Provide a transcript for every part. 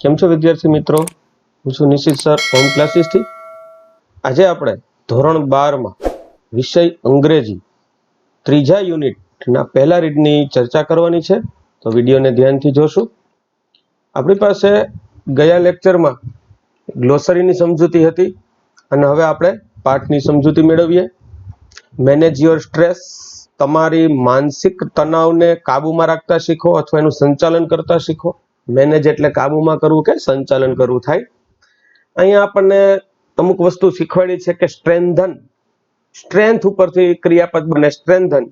કેમ છો વિદ્યાર્થી મિત્રો? હું છું નિશિત સર, હોમ ક્લાસીસથી. આજે આપણે ધોરણ 12માં વિષય અંગ્રેજી ત્રીજા યુનિટના પહેલા રીડની ચર્ચા કરવાની છે. તો વિડીયોને ધ્યાનથી જોશું. આપણી પાસે ગયા લેક્ચરમાં ગ્લોસરીની સમજૂતી હતી અને હવે આપણે પાઠની સમજૂતી મેળવીએ. મેનેજ યોર સ્ટ્રેસ, તમારી માનસિક તણાવને કાબૂમાં રાખતા શીખો અથવા એનું સંચાલન કરતા શીખો. મેનેજ એટલે કાબૂમાં કરવું કે સંચાલન કરવું થાય. અહીંયા આપણને અમુક વસ્તુ શીખવાડી છે કે સ્ટ્રેન્થન, સ્ટ્રેન્થ ઉપરથી ક્રિયાપદ બને સ્ટ્રેન્થન.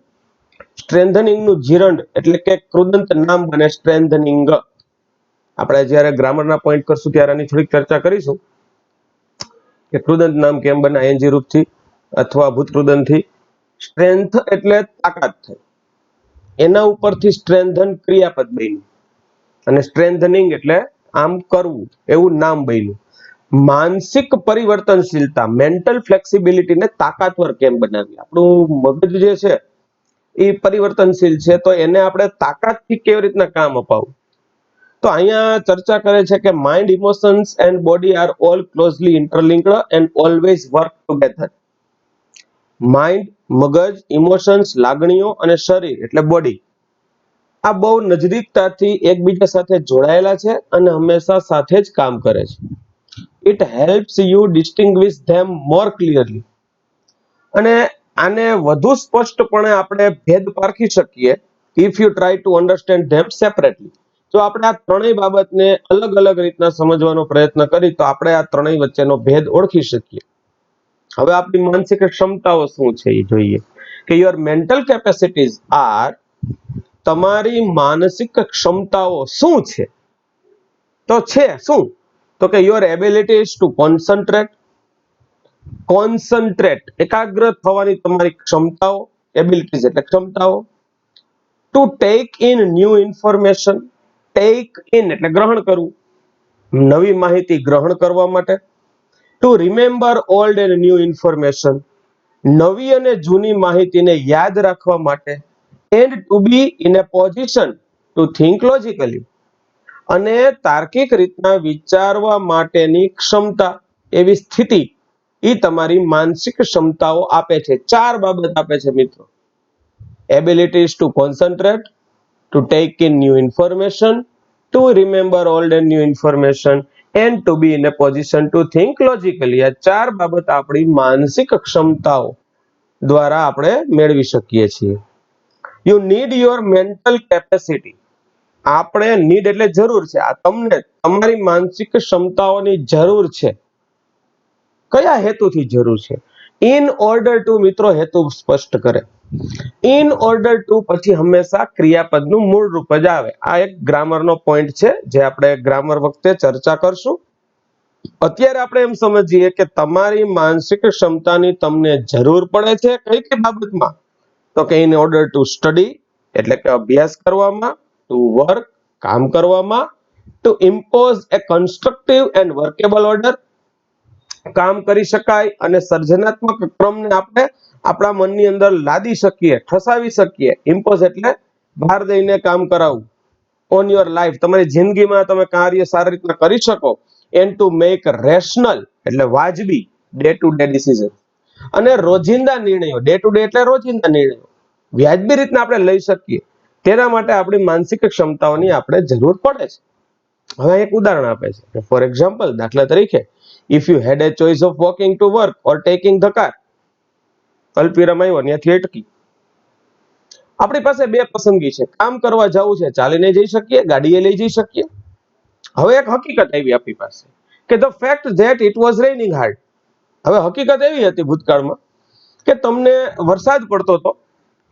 સ્ટ્રેન્થનિંગનું જીરંડ એટલે કે કૃદંત નામ બને સ્ટ્રેન્થનિંગ. આપણે જ્યારે ગ્રામરના પોઈન્ટ કરશું ત્યારે આની થોડીક ચર્ચા કરીશું કે કૃદંત નામ કેમ બને આઈએનજી રૂપથી અથવા ભૂતકૃદંતથી. સ્ટ્રેન્થ એટલે તાકાત થઈ, એના ઉપરથી સ્ટ્રેન્થન ક્રિયાપદ બન્યું અને સ્ટ્રેન્થનિંગ એટલે આમ કરવું એવું નામ બન્યું. માનસિક પરિવર્તનશીલતા, મેન્ટલ ફ્લેક્સિબિલિટીને તાકાતવર કેમ બનાવી? આપણું મગજ જે છે એ પરિવર્તનશીલ છે, તો એને આપણે તાકાતથી કેવી રીતના કામ અપાવવું? તો અહીંયા ચર્ચા કરે છે કે mind, emotions and body are all closely interlinked and always work together. Mind, મગજ, ઇમોશન્સ, લાગણીઓ અને શરીર એટલે બોડી, આ બહુ નજીકતાથી એકબીજા સાથે જોડાયેલા છે અને હંમેશા સાથે જ કામ કરે છે. It helps you distinguish them more clearly. અને આને વધુ સ્પષ્ટપણે આપણે ભેદ પારખી શકીએ if you try to understand them separately. જો આપણે આ ત્રણેય બાબતને અલગ અલગ રીતના સમજવાનો પ્રયત્ન કરી તો આપણે આ ત્રણેય વચ્ચેનો ભેદ ઓળખી શકીએ. હવે આપણી માનસિક ક્ષમતાઓ શું છે એ જોઈએ કે યોર મેન્ટલ કેપેસિટીઝ આર, તમારી માનસિક ક્ષમતાઓ શું છે? તો છે શું? તો કે યોર એબિલિટીઝ ટુ કોન્સન્ટ્રેટ, એકાગ્ર થવાની તમારી ક્ષમતાઓ, એબિલિટીઝ એટલે ક્ષમતાઓ. To take in new information, take in એટલે ગ્રહણ કરવું, નવી માહિતી ગ્રહણ કરવા માટે. To remember old and new information, નવી અને જૂની માહિતીને યાદ રાખવા માટે. And to be in a position to think logically, અને તાર્કિક રીતના વિચારવા માટેની ક્ષમતા, એવી સ્થિતિ એ તમારી માનસિક ક્ષમતાઓ આપે છે. ચાર બાબત આપે છે મિત્રો: abilities to concentrate, to take in new information, to remember old and new information, and to be in a position to think logically. આ ચાર બાબત આપણી માનસિક ક્ષમતાઓ દ્વારા આપણે મેળવી શકીએ છીએ. You need your mental capacity. આપણે નીડ એટલે જરૂર છે, આ તમને તમારી માનસિક ક્ષમતાઓની જરૂર છે. કયા હેતુથી જરૂર છે? ઇન ઓર્ડર ટુ, મિત્રો હેતુ સ્પષ્ટ કરે. ઇન ઓર્ડર ટુ પછી હંમેશા ક્રિયાપદનું મૂળ રૂપ જ આવે. આ એક ગ્રામરનો પોઈન્ટ છે જે આપણે ગ્રામર વખતે ચર્ચા કરશું. અત્યારે આપણે એમ સમજીએ કે તમારી માનસિક ક્ષમતાની તમને જરૂર પડે છે કઈ કઈ બાબતમાં? તો કે ઇન ઓર્ડર ટુ સ્ટડી એટલે કે અભ્યાસ કરવામાં, ટુ વર્ક કામ કરવામાં, to impose a constructive and workable order, કામ કરી શકાય અને સર્જનાત્મક ક્રમને આપણે આપણા મનની અંદર લાદી શકીએ, ઠસાવી શકીએ. ઇમ્પોઝ એટલે બહાર દઈને કામ કરાવવું. ઓન યોર લાઈફ, તમારી જિંદગીમાં તમે કાર્ય સારી રીતના કરી શકો. એન્ડ ટુ મેક રેશનલ એટલે વાજબી ડે ટુ ડે ડિસિઝન, અને રોજિંદા નિર્ણયો, ડે ટુ ડે એટલે રોજિંદા નિર્ણયો વ્યાજબી રીતના આપણે લઈ શકીએ. તેના માટે આપણી માનસિક ક્ષમતાઓની આપણે જરૂર પડે છે. હવે એક ઉદાહરણ આપે છે. ફોર એક્ઝામ્પલ, દાખલા તરીકે, if you had A choice of walking to work or taking the car. અલ્પવિરામ આવ્યો ત્યાંથી અટકી. આપણી પાસે બે પસંદગી છે. કામ કરવા જવું છે, ચાલીને જઈ શકીએ, ગાડીએ લઈ જઈ શકીએ. હવે એક હકીકત આવી આપણી પાસે કે the fact that it was raining hard. હવે હકીકત એવી હતી ભૂતકાળમાં કે તમને વરસાદ પડતો હતો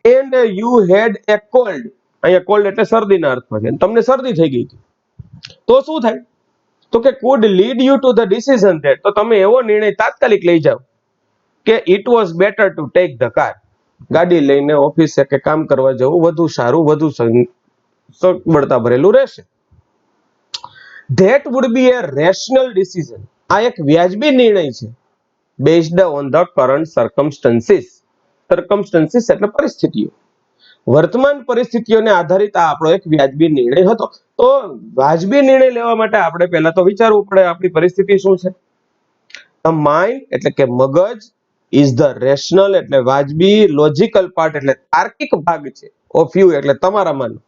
and you had A cold. અહીંયા કોલ્ડ એટલે શરદીના અર્થમાં છે. તમને શરદી થઈ ગઈ હતી. તો શું થાય? તો કે could lead you to the decision that, તો તમે એવો નિર્ણય તાત્કાલિક લઈ જાઓ કે it was better to take the car. ગાડી લઈને ઓફિસે કે કામ કરવા જવું વધુ સારું, વધુ સગવડતા ભરેલું રહેશે. That would be A rational decision. આ એક વ્યાજબી નિર્ણય છે. Based on the current circumstances. Circumstances એટલે પરિસ્થિતિઓ. વર્તમાન પરિસ્થિતિઓને આધારિત આ આપણો એક વ્યાજબી નિર્ણય હતો. તો વાજબી નિર્ણય લેવા માટે આપણે પહેલા તો વિચારવું પડે આપણી પરિસ્થિતિ શું છે. ધ માઇન્ડ એટલે કે મગજ ઇઝ ધ રેશનલ એટલે વાજબી, લોજિકલ પાર્ટ એટલે તાર્કિક ભાગ છે ઓફ યુ એટલે તમારામાંનો,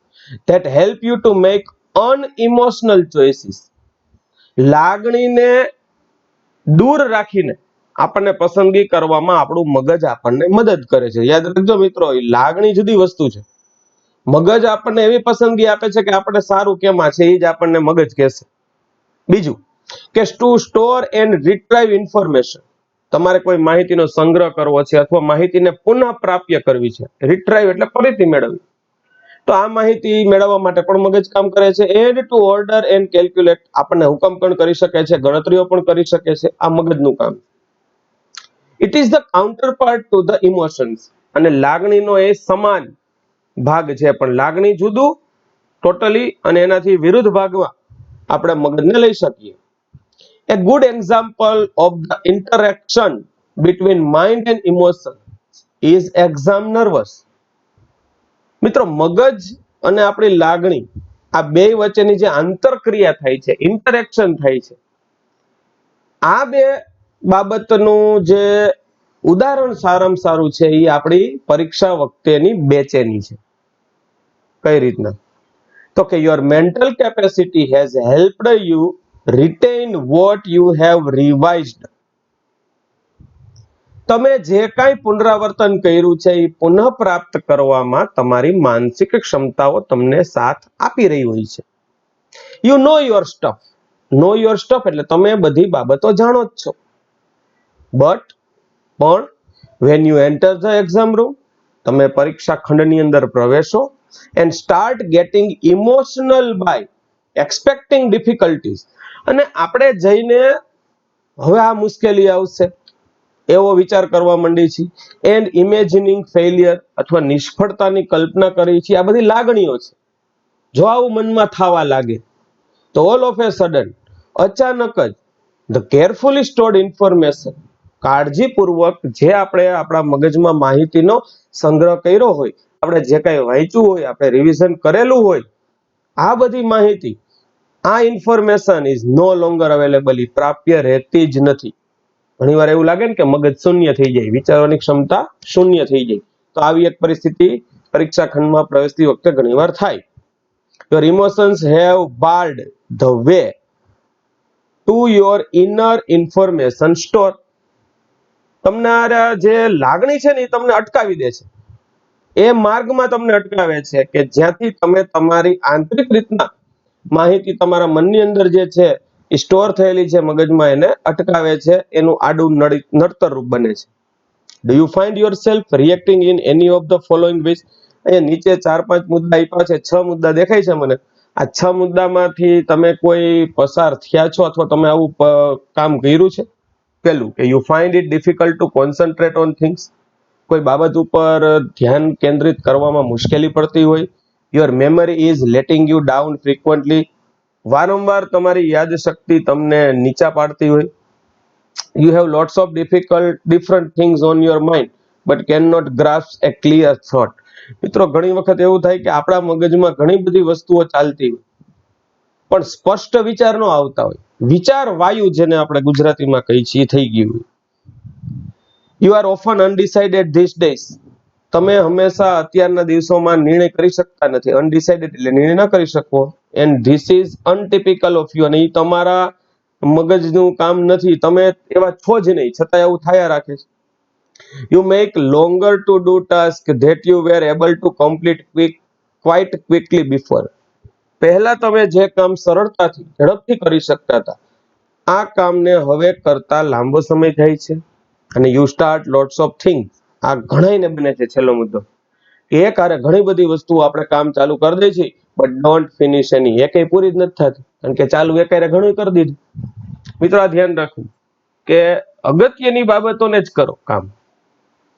that help you to make unemotional choices. લાગણીને દૂર રાખીને આપણને પસંદગી કરવામાં આપણું મગજ આપણને મદદ કરે છે. યાદ રાખજો મિત્રો, લાગણી જુદી વસ્તુ છે. મગજ આપણને એવી પસંદગી આપે છે કે આપણે સારું કેમાં છે એ જ આપણને મગજ કહેશે. બીજું કે to store and retrieve information. તમારે કોઈ માહિતીનો સંગ્રહ કરવો છે અથવા માહિતીને પુનઃ પ્રાપ્ય કરવી છે. રિટ્રાઈવ એટલે ફરીથી મેળવવી. તો આ માહિતી મેળવવા માટે પણ મગજ કામ કરે છે. And two order and calculate, આપણને હુકમ પણ કરી શકે છે, ગણતરીઓ પણ કરી શકે છે. આ મગજનું કામ. It is the counter part to the emotions. અને લાગણીનો એ સમાન ભાગ છે, પણ લાગણી જુદું ટોટલી અને એનાથી વિરુદ્ધ ભાગમાં આપણે મગજને લઈ શકીએ. A good example of the interaction between mind and emotion is exam nervous. મિત્રો, મગજ અને આપણી લાગણી આ બે વચ્ચેની જે આંતરક્રિયા થાય છે, ઇન્ટરેક્શન થાય છે, આ બે બાબતનું જે ઉદાહરણ સારામાં સારું છે એ આપણી પરીક્ષા વખતેની બેચેની છે. કઈ રીતના? તો કે your mental capacity has હેલ્પ્ડ you retain what you have revised. તમે જે કાંઈ પુનરાવર્તન કર્યું છે એ પુનઃ પ્રાપ્ત કરવામાં તમારી માનસિક ક્ષમતાઓ તમને સાથ આપી રહી હોય છે. You know your stuff. Know your stuff એટલે તમે બધી બાબતો જાણો જ છો. પણ when you enter the exam room, તમે પરીક્ષા ખંડની અંદર પ્રવેશો and start getting emotional by expecting difficulties, અને આપણે જઈને હવે આ મુશ્કેલી આવશે એવો વિચાર કરવા માંડી છીએ, એન્ડ ઇમેજિનિંગ ફેલિયર અથવા નિષ્ફળતાની કલ્પના કરી છે. આ બધી લાગણીઓ છે. જો આવું મનમાં થવા લાગે તો ઓલ ઓફ એ સડન, અચાનક જ, ધ કેરફુલી સ્ટોર્ડ ઇન્ફોર્મેશન, કાળજીપૂર્વક જે આપણે આપણા મગજમાં માહિતીનો સંગ્રહ કર્યો હોય, આપણે જે કાંઈ વાંચ્યું હોય, આપણે રિવિઝન કરેલું હોય, આ બધી માહિતી, આ information is no longer available, પ્રાપ્ય રહેતી જ નથી. ઘણીવાર એવું લાગે ને કે મગજ શૂન્ય થઈ જાય, વિચારવાની ક્ષમતા શૂન્ય થઈ જાય. તો આવી એક પરિસ્થિતિ પરીક્ષા ખંડમાં પ્રવેશતી વખતે ઘણીવાર થાય. Your emotions have barred the way to your inner information store. તમને આ જે લાગણી છે ને એ તમને અટકાવી દે છે. એ માર્ગમાં તમને અટકાવે છે કે જ્યાંથી તમે તમારી આંતરિક રીતના માહિતી તમારા મનની અંદર જે છે એ સ્ટોર થયેલી છે મગજમાં, એને અટકાવે છે. એનું આડું નડતર રૂપ બને છે. Do you find yourself reacting in any of the following ways? અહીંયા નીચે 4-5 મુદ્દા આપ્યા છે, 6 મુદ્દા દેખાય છે મને. આ 6 મુદ્દામાંથી તમે કોઈ પસાર થયા છો અથવા તમે આવું કામ કર્યું છે? પહેલું કે you find it difficult to concentrate on things. કોઈ બાબત ઉપર ધ્યાન કેન્દ્રિત કરવામાં મુશ્કેલી પડતી હોય. Your memory is letting you down frequently. વારંવાર તમારી યાદશક્તિ તમને નીચા પાડતી હોય. You have lots of different things on your mind but can not grasp a clear thought. મિત્રો, ઘણી વખત એવું થાય કે આપણા મગજમાં ઘણી બધી વસ્તુઓ ચાલતી હોય પણ સ્પષ્ટ વિચાર ન આવતા હોય. વિચાર વાયુ જેને આપણે ગુજરાતીમાં કહીએ છીએ થઈ ગયું હોય. You are often undecided this days. તમે હંમેશા અત્યારના દિવસોમાં નિર્ણય કરી શકતા નથી. અનડિસાઇડેડ એટલે નિર્ણય ન કરી શકો. And this is untypical of you. અને એ તમારા મગજનું કામ નથી. તમે એવા છો જ નહીં, છતાં એવું થયા રાખે છે. You make longer to do task that you were able to complete quite quickly before. પહેલા તમે જે કામ સરળતાથી ઝડપથી કરી શકતા હતા, આ કામને હવે કરતા લાંબો સમય થાય છે. અને you start lots of things. આ ઘણાઈને બને છે છેલ્લો મુદ્દો. એક હારે ઘણી બધી વસ્તુઓ આપણે કામ ચાલુ કરી દઈએ છીએ બટ ડોન્ટ ફિનિશ એની. એકેય પૂરી જ નથી થતી કારણ કે ચાલુ એકારે ઘણું કરી દીધું. મિત્રો, આ ધ્યાન રાખવું કે અગત્યની બાબતોને જ કરો કામ.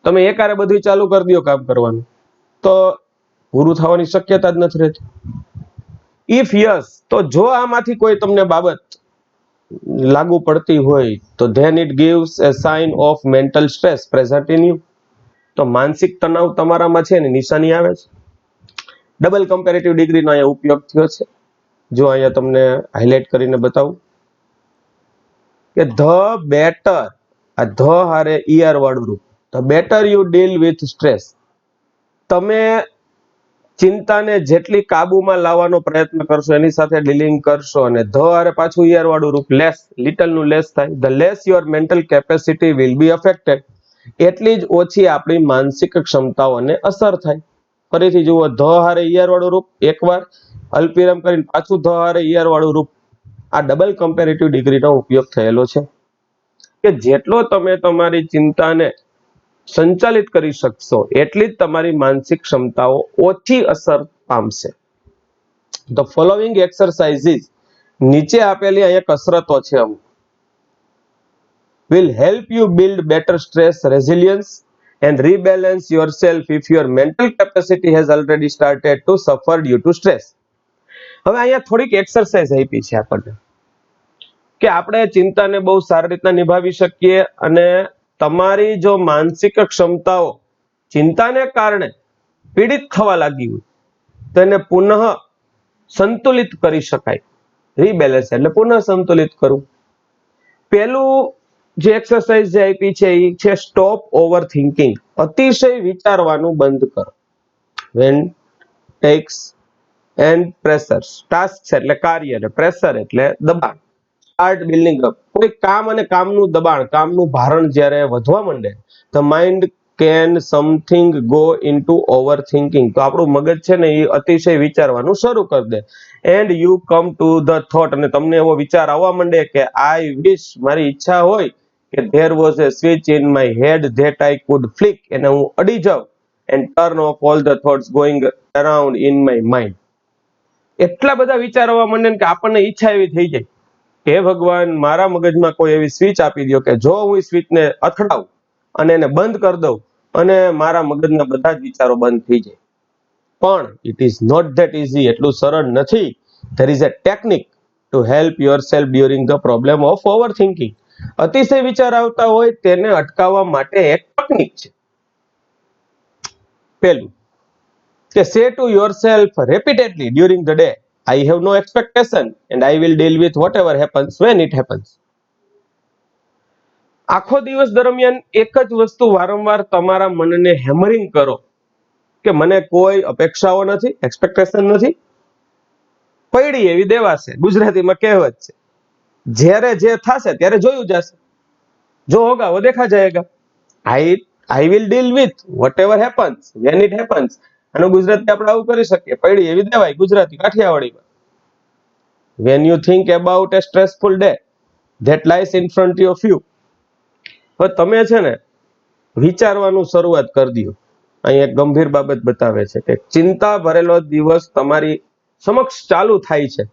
તમે એકારે બધું ચાલુ કરી દો કામ કરવાનું તો પૂરું થવાની શક્યતા જ નથી રહેતી. ઇફ યસ, તો જો આમાંથી કોઈ તમને બાબત લાગુ પડતી હોય તો then it gives a sign of mental stress present in you. તો માનસિક તણાવ તમારામાં છે ને નિશાની આવે છે. ડબલ કમ્પેરેટિવ ડિગ્રીનો અહીંયા ઉપયોગ થયો છે. જો અહીંયા તમને હાઇલાઇટ કરીને બતાવું કે ધ બેટર, આ ધ હારે ઈઆર વાળું રૂપ, the better you deal with stress, તમે ચિંતાને જેટલી કાબુમાં લાવવાનો પ્રયત્ન કરશો એની સાથે ડીલિંગ કરશો, અને ધ હારે પાછું ઈઆર વાળું રૂપ લેસ, લિટલ નું લેસ થાય, the less your mental capacity will be affected, એટલી જ ઓછી આપણી માનસિક ક્ષમતાઓને અસર થાય. ફરીથી જુઓ, ધ હારે ઈઆર વાળું રૂપ એકવાર, અલ્પવિરામ કરીને પાછું ધ હારે ઈઆર વાળું રૂપ, આ ડબલ કમ્પેરેટિવ ડિગ્રીનો ઉપયોગ થયેલો છે કે જેટલો તમે તમારી ચિંતાને સંચાલિત કરી શકશો એટલી જ તમારી માનસિક ક્ષમતાઓ ઓછી અસર પામશે. ધ ફોલોઈંગ એક્સરસાઇઝીસ, નીચે આપેલી અહીંયા કસરતો છે અમુક, will help you build better stress resilience and rebalance yourself if your mental capacity has already started to suffer due to stress. હવે અહીંયા થોડીક એક્સરસાઇઝ આપી છે આપણને કે આપણે ચિંતાને બહુ સારી રીતના નિભાવી શકીએ, અને તમારી જો માનસિક ક્ષમતાઓ ચિંતાને કારણે પીડિત થવા લાગી હોય તો એને પુનઃ સંતુલિત કરી શકાય. રીબેલેન્સ એટલે પુનઃ સંતુલિત કરવું. પેલું જે એક્સરસાઇઝ જે આપી છે એ છે સ્ટોપ ઓવર થિંકિંગ, અતિશય વિચારવાનું બંધ કરો. When tasks and pressures, task એટલે કાર્ય અને પ્રેશર એટલે દબાણ, સ્ટાર્ટ બિલ્ડિંગ અપ, કોઈ કામ અને કામનું દબાણ, કામનું ભારણ જ્યારે વધવા માંડે, the mind can something go into over thinking, તો આપણું મગજ છે ને એ અતિશય વિચારવાનું શરૂ કરી દે. And you come to the thought, અને તમને એવો વિચાર આવવા માંડે કે આઈ વિશ, મારી ઈચ્છા હોય કે there was a switch in my head that I could flick, એને હું અડી જાઉં and turn off all the thoughts going around in my mind. એટલા બધા વિચાર આવવા માંડે કે આપણને ઈચ્છા એવી થઈ જાય, હે ભગવાન, મારા મગજમાં કોઈ એવી સ્વિચ આપી દો કે જો હું સ્વિચને અથડાવું અને એને બંધ કરી દઉં અને મારા મગજના બધા જ વિચારો બંધ થઈ જાય. પણ it is not that easy, એટલું સરળ નથી. There is a technique to help yourself during the problem of overthinking. અતિશય વિચાર આવતા હોય તેને અટકાવવા માટે એક ટેકનિક છે. પહેલું કે say to yourself repeatedly during the day, I have no expectation and I will deal with whatever happens when it happens. આખો દિવસ દરમિયાન એક જ વસ્તુ વારંવાર તમારા મનને હેમરિંગ કરો કે મને કોઈ અપેક્ષાઓ નથી, એક્સપેક્ટેશન નથી, પડી એવી દેવાશે, ગુજરાતીમાં કહેવત છે. જ્યારે જે થશે ત્યારે જોયું જશે, જો હોગા વો દેખા જાયેગા, I will deal with whatever happens when it happens. આનું ગુજરાતી આપણે આવું કરી શકીએ, પડી એવી દેવાય, Gujarati કાઠિયાવાડીમાં. When you think about a stressful day that lies in front of you, હવે તમે છે ને વિચારવાનું શરૂઆત કરી દો. અહીં એક ગંભીર બાબત બતાવે છે કે ચિંતા ભરેલો દિવસ તમારી સમક્ષ ચાલુ થાય છે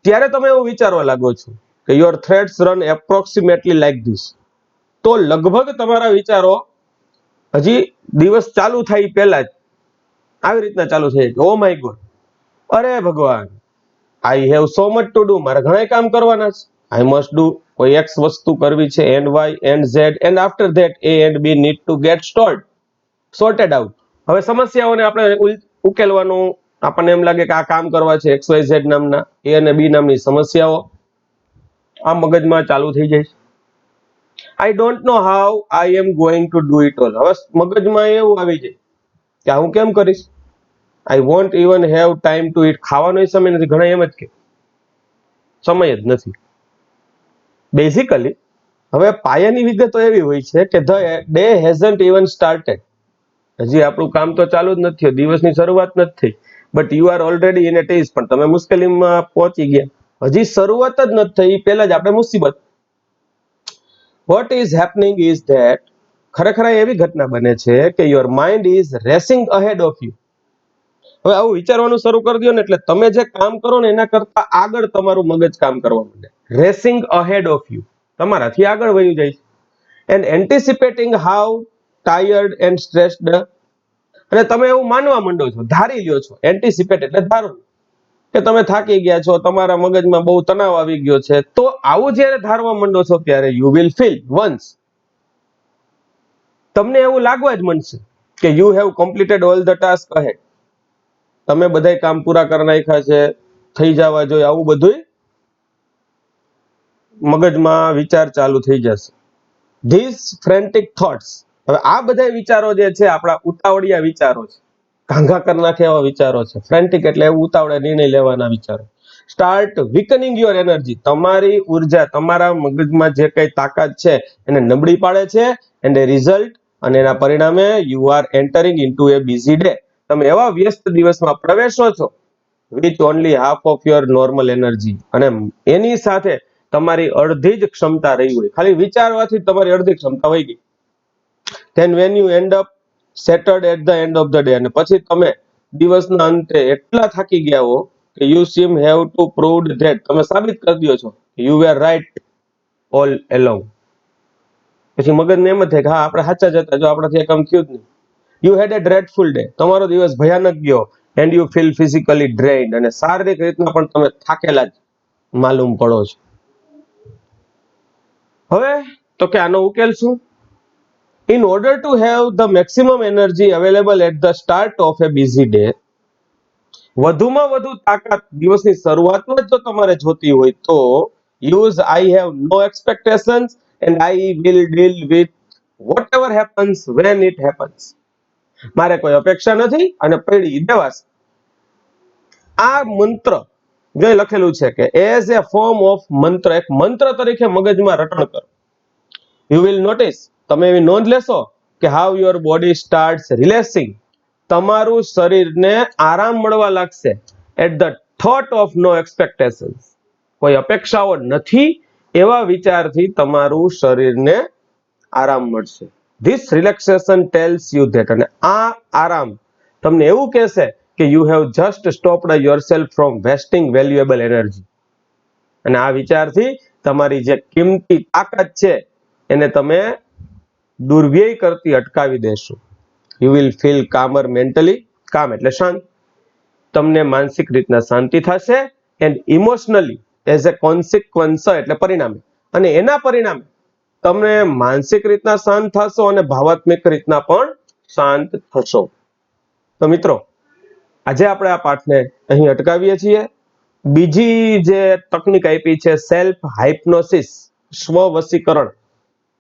ત્યારે તમે એવું વિચારવા લાગો છો કે your threads run approximately like this, તો લગભગ તમારા વિચારો હજી દિવસ ચાલુ થાય પહેલા જ આવી રીતના ચાલુ થઈ જાય. ઓ માય ગોડ, અરે ભગવાન, I have so much to do, મારે ઘણા કામ કરવાના છે. આઈ મસ્ટ ડુ, કોઈ એક્સ વસ્તુ કરવી છે, and Y and Z, and after that A and B need to get sorted out. હવે સમસ્યાઓને આપણે ઉકેલવાનું, આપણને એમ લાગે કે આ કામ કરવા છે, એક્સ વાય ઝેડ નામના એ અને બી નામની સમસ્યાઓ આ મગજમાં ચાલુ થઈ જાય છે. I don't know how I am going to do it all, હવે મગજમાં એવું આવી જાય કે હું કેમ કરીશ. I want even have time to it, ખાવાનો સમય નથી, ઘણા એમ જ કે સમય જ નથી. બેઝિકલી હવે પાયાની વિગતો એવી હોય છે કે the day hasn't even started, હજી આપણું કામ તો ચાલુ જ નથી, દિવસની શરૂઆત નથી થઈ, but you are already in a tizz, પણ તમે મુશ્કેલીમાં પહોંચી ગયા, હજી શરૂઆત જ નથી થઈ, પહેલા જ આપણે મુસીબત. What is happening is that, ખરેખર એવી ઘટના બને છે કે your mind is racing ahead of you. હવે આવું વિચારવાનું શરૂ કરી દો ને એટલે તમે જે કામ કરો ને એના કરતા આગળ તમારું મગજ કામ કરવા માંડે. રેસિંગ અહેડ ઓફ યુ, તમારાથી આગળ વયું જાય છે. And anticipating how tired and stressed, અને તમે એવું માનવા માંડો છો, ધારી લ્યો છો. એન્ટિસિપેટ એટલે ધારો કે તમે થાકી ગયા છો, તમારા મગજમાં બહુ તણાવ આવી ગયો છે, તો આવું જ્યારે ધારવા માંડો છો ત્યારે યુ વિલ ફીલ વન્સ, તમને એવું લાગવા જ મળશે કે you have completed all the task ahead. તમે બધાય કામ પૂરા કરી નાખ્યા છે, થઈ જવા જોઈએ, આવું બધું મગજમાં વિચાર ચાલુ થઈ જશે. ધીસ ફ્રેન્ટિક થોટ્સ, હવે આ બધા વિચારો જે છે આપણા ઉતાવળિયા વિચારો છે, ઘાંઘા કરી નાખે એવા વિચારો છે. ફ્રેન્ટિક એટલે એવું ઉતાવળે નિર્ણય લેવાના વિચારો. સ્ટાર્ટ વીકનિંગ યોર એનર્જી, તમારી ઉર્જા, તમારા મગજમાં જે કઈ તાકાત છે એને નબળી પાડે છે. એન્ડ એ રિઝલ્ટ, અને એના પરિણામે you are entering into A busy day, તમે એવા વ્યસ્ત દિવસમાં પ્રવેશો છો with only half of your normal energy, અને એની સાથે તમારી અડધી જ ક્ષમતા રહી હોય, ખાલી વિચારવાથી તમારી અડધી ક્ષમતા વહી ગઈ. then when you end up settled at the end of the day, અને પછી તમે દિવસના અંતે એટલા થાકી ગયા હો કે you seem have to prove that, તમે સાબિત કરી દો છો you were right all along. પછી મગજને એમ જ થાય કે હા આપણે સાચા જ હતા, જો આપણાથી કામ થયું જ નહીં. You had a dreadful day, તમારો દિવસ ભયાનક ગયો. and you feel physically drained, અને શારીરિક રીતના પણ તમે થાકેલા જ માલુમ પડો છો. હવે તો કે આનો ઉકેલ શું? In order to have the maximum energy available at the start of a busy day, વધુમાં વધુ તાકાત દિવસની શરૂઆતમાં જો તમારે જોતી હોય તો use I have no expectations and I will deal with whatever happens when it happens. મારે કોઈ અપેક્ષા નથી અને પડી દેવાશે. આ મંત્ર જે લખેલું છે કે એઝ એ ફોર્મ ઓફ મંત્ર, એક મંત્ર તરીકે મગજમાં રટણ કરો. યુ વિલ નોટિસ, તમે એવી નોંધ લેશો કે how your body starts relaxing, તમારું શરીરને આરામ મળવા લાગશે at the thought of no expectations, કોઈ અપેક્ષાઓ નથી એવા વિચારથી તમારું શરીરને આરામ મળશે. This relaxation tells you that, અને આ આરામ તમને એવું કહેશે કે you have just stopped yourself from wasting valuable energy, અને આ વિચારથી તમારી જે કિંમતી તાકાત છે એને તમે દુર્વ્યય કરતી અટકાવી દેશો. યુ વિલ ફીલ કામર મેન્ટલી, કામ એટલે શાંત, તમને માનસિક રીતના શાંતિ થશે. And emotionally as a consequence એટલે પરિણામે, અને એના પરિણામે તમે માનસિક રીતના શાંત થશો અને ભાવાત્મક રીતના પણ શાંત થશો. તો મિત્રો આજે આપણે આ પાઠને અહીં અટકાવીએ છીએ. બીજી જે તકનીક આપી છે સેલ્ફ હાઇપ્નોસિસ, સ્વ વશીકરણ,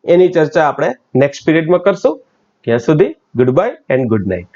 એની ચર્ચા આપણે નેક્સ્ટ પીરિયડમાં કરશું. ત્યાં સુધી good bye and good night.